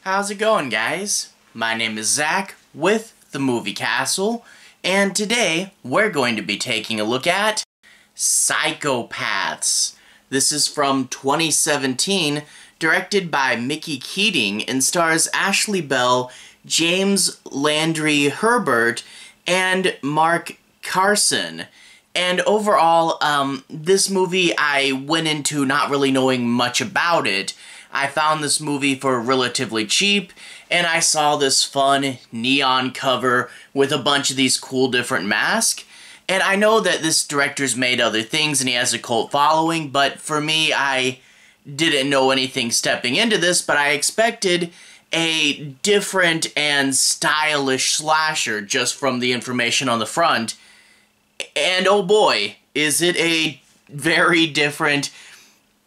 How's it going, guys? My name is Zach with the Movie Castle, and today we're going to be taking a look at Psychopaths. This is from 2017, directed by Mickey Keating, and stars Ashley Bell, James Landry Hebert, and Mark Karsen. And overall, this movie I went into not really knowing much about it. I found this movie for relatively cheap, and I saw this fun neon cover with a bunch of these cool different masks. And I know that this director's made other things and he has a cult following, but for me, I didn't know anything stepping into this, but I expected a different and stylish slasher just from the information on the front. And oh boy, is it a very different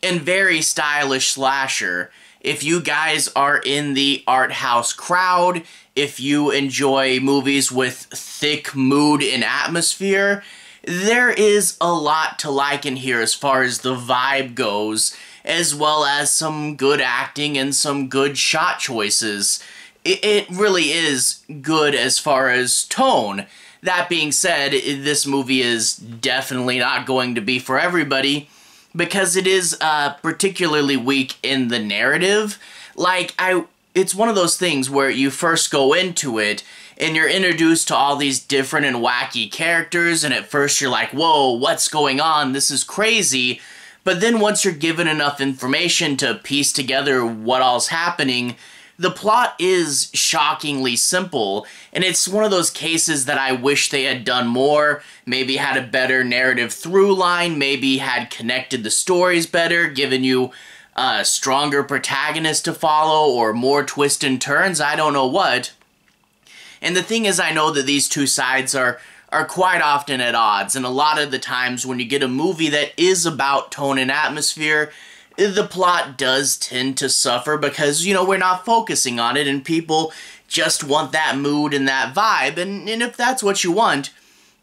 and very stylish slasher. If you guys are in the art house crowd, if you enjoy movies with thick mood and atmosphere, there is a lot to like in here as far as the vibe goes, as well as some good acting and some good shot choices. It really is good as far as tone. That being said, this movie is definitely not going to be for everybody, because it is particularly weak in the narrative. It's one of those things where you first go into it, and you're introduced to all these different and wacky characters, and at first you're like, whoa, what's going on? This is crazy. But then once you're given enough information to piece together what all's happening, the plot is shockingly simple, and it's one of those cases that I wish they had done more, maybe had a better narrative through line, maybe had connected the stories better, given you a stronger protagonist to follow, or more twists and turns, I don't know what. And the thing is, I know that these two sides are quite often at odds, and a lot of the times when you get a movie that is about tone and atmosphere, the plot does tend to suffer because, we're not focusing on it and people just want that mood and that vibe. And if that's what you want,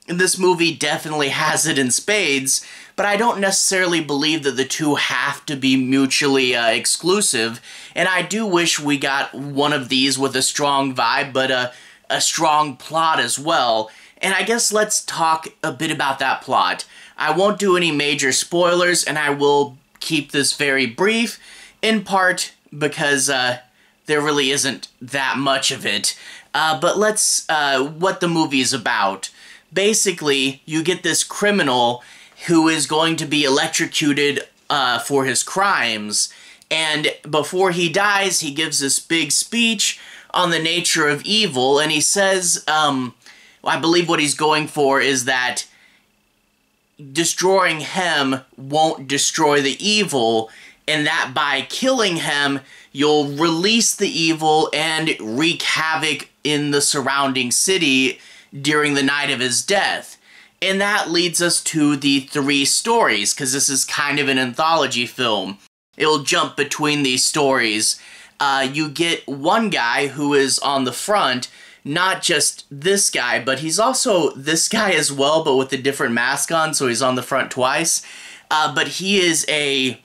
this movie definitely has it in spades, but I don't necessarily believe that the two have to be mutually exclusive. And I do wish we got one of these with a strong vibe, but a strong plot as well. And I guess let's talk a bit about that plot. I won't do any major spoilers, and I will keep this very brief, in part because there really isn't that much of it. But let's, what the movie is about. Basically, you get this criminal who is going to be electrocuted for his crimes, and before he dies, he gives this big speech on the nature of evil, and he says, I believe what he's going for is that destroying him won't destroy the evil, and that by killing him, you'll release the evil and wreak havoc in the surrounding city during the night of his death. And that leads us to the three stories, because this is kind of an anthology film. It'll jump between these stories. You get one guy who is on the front, not just this guy, but he's also this guy as well, but with a different mask on, so he's on the front twice. But he is a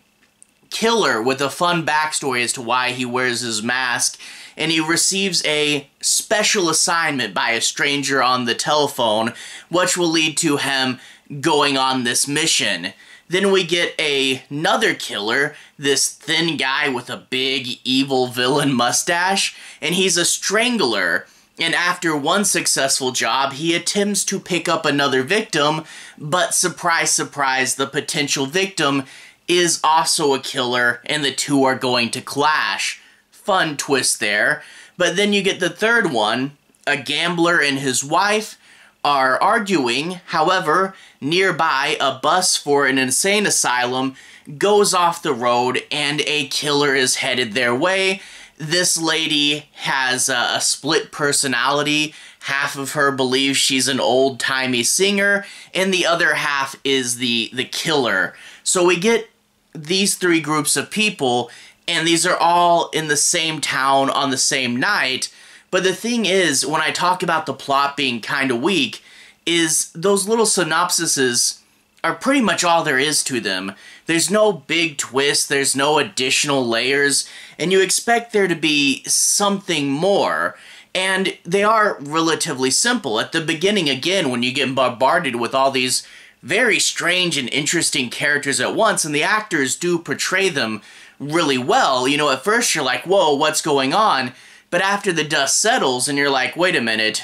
killer with a fun backstory as to why he wears his mask, and he receives a special assignment by a stranger on the telephone, which will lead to him going on this mission. Then we get another killer, this thin guy with a big evil villain mustache, and he's a strangler. And after one successful job, he attempts to pick up another victim, but surprise, surprise, the potential victim is also a killer, and the two are going to clash. Fun twist there. But then you get the third one. A gambler and his wife are arguing. However, nearby, a bus for an insane asylum goes off the road, and a killer is headed their way. This lady has a split personality. Half of her believes she's an old-timey singer, and the other half is the killer. So we get these three groups of people, and these are all in the same town on the same night. But the thing is, when I talk about the plot being kind of weak, is those little synopsises are pretty much all there is to them. There's no big twist, there's no additional layers, and you expect there to be something more. And they are relatively simple. At the beginning, again, when you get bombarded with all these very strange and interesting characters at once, and the actors do portray them really well. You know, at first you're like, whoa, what's going on? But after the dust settles and you're like, wait a minute,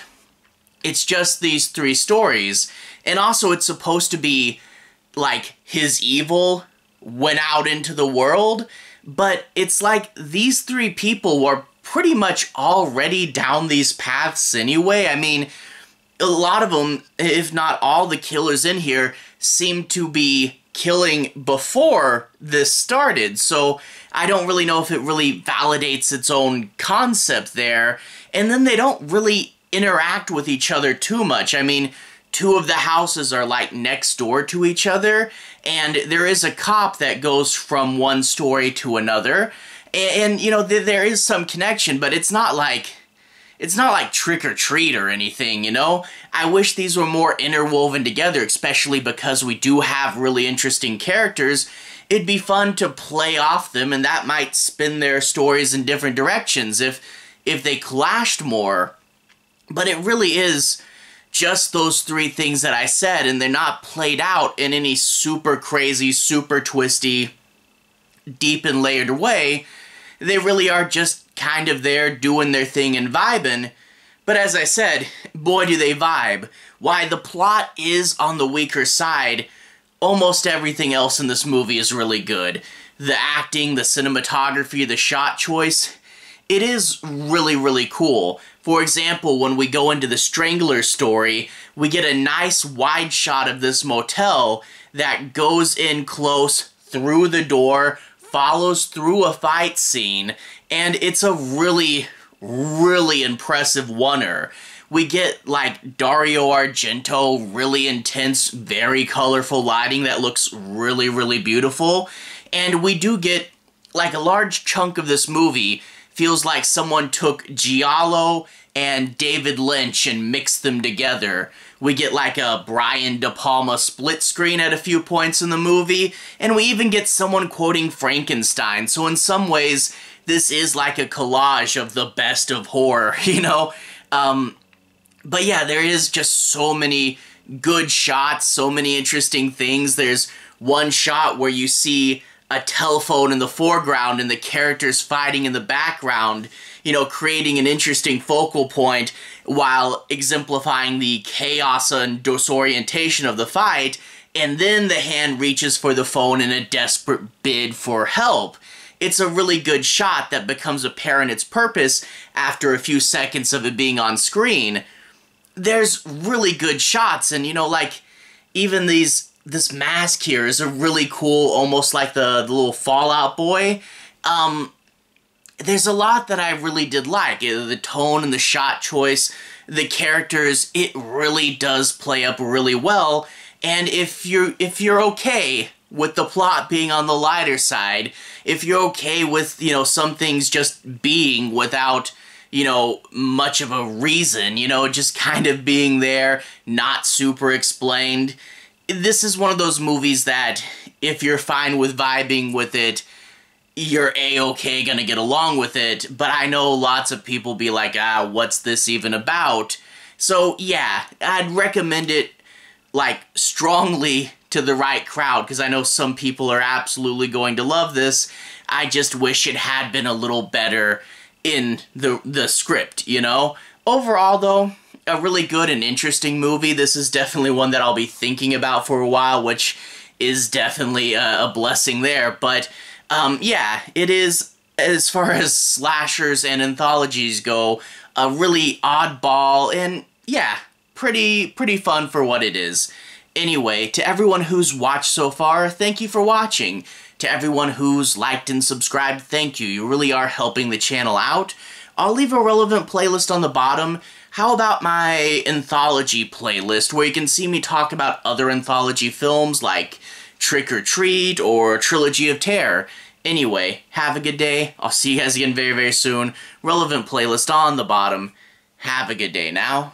it's just these three stories. And also it's supposed to be like his evil went out into the world, but it's like these three people were pretty much already down these paths anyway. I mean, a lot of them, if not all the killers in here, seem to be killing before this started, so I don't really know if it really validates its own concept there. And then they don't really interact with each other too much. I mean, two of the houses are like next door to each other, and there is a cop that goes from one story to another, and you know, there is some connection, but it's not like Trick or Treat or anything, you know? I wish these were more interwoven together, especially because we do have really interesting characters. It'd be fun to play off them, and that might spin their stories in different directions if they clashed more. But it really is just those three things that I said, and they're not played out in any super crazy, super twisty, deep and layered way. They really are just kind of there doing their thing and vibing. But as I said, boy do they vibe. Why, the plot is on the weaker side. Almost everything else in this movie is really good. The acting, the cinematography, the shot choice, it is really, really cool. For example, when we go into the Strangler story, we get a nice wide shot of this motel that goes in close through the door, follows through a fight scene, and it's a really, really impressive oneer. We get, like, Dario Argento, really intense, very colorful lighting that looks really, really beautiful. And we do get, like, a large chunk of this movie feels like someone took Giallo and David Lynch and mixed them together. We get like a Brian De Palma split screen at a few points in the movie, and we even get someone quoting Frankenstein, so in some ways, this is like a collage of the best of horror, you know? But yeah, there is just so many good shots, so many interesting things. There's one shot where you see a telephone in the foreground and the characters fighting in the background, you know, creating an interesting focal point while exemplifying the chaos and disorientation of the fight, and then the hand reaches for the phone in a desperate bid for help. It's a really good shot that becomes apparent its purpose after a few seconds of it being on screen. There's really good shots, and you know, like, even this mask here is a really cool, almost like the little Fallout Boy. There's a lot that I really did like. The tone and the shot choice, the characters, it really does play up really well. And if you're okay with the plot being on the lighter side, if you're okay with, you know, some things just being without, you know, much of a reason, you know, just kind of being there, not super explained, this is one of those movies that, if you're fine with vibing with it, you're a-okay gonna get along with it. But I know lots of people be like, what's this even about? So yeah, I'd recommend it, like, strongly to the right crowd, because I know some people are absolutely going to love this. I just wish it had been a little better in the script, you know? Overall, though, a really good and interesting movie. This is definitely one that I'll be thinking about for a while, which is definitely a blessing there. But, yeah, it is, as far as slashers and anthologies go, a really oddball and, yeah, pretty fun for what it is. Anyway, to everyone who's watched so far, thank you for watching. To everyone who's liked and subscribed, thank you. You really are helping the channel out. I'll leave a relevant playlist on the bottom. How about my anthology playlist, where you can see me talk about other anthology films like Trick or Treat or Trilogy of Terror. Anyway, have a good day. I'll see you guys again very, very soon. Relevant playlist on the bottom. Have a good day now.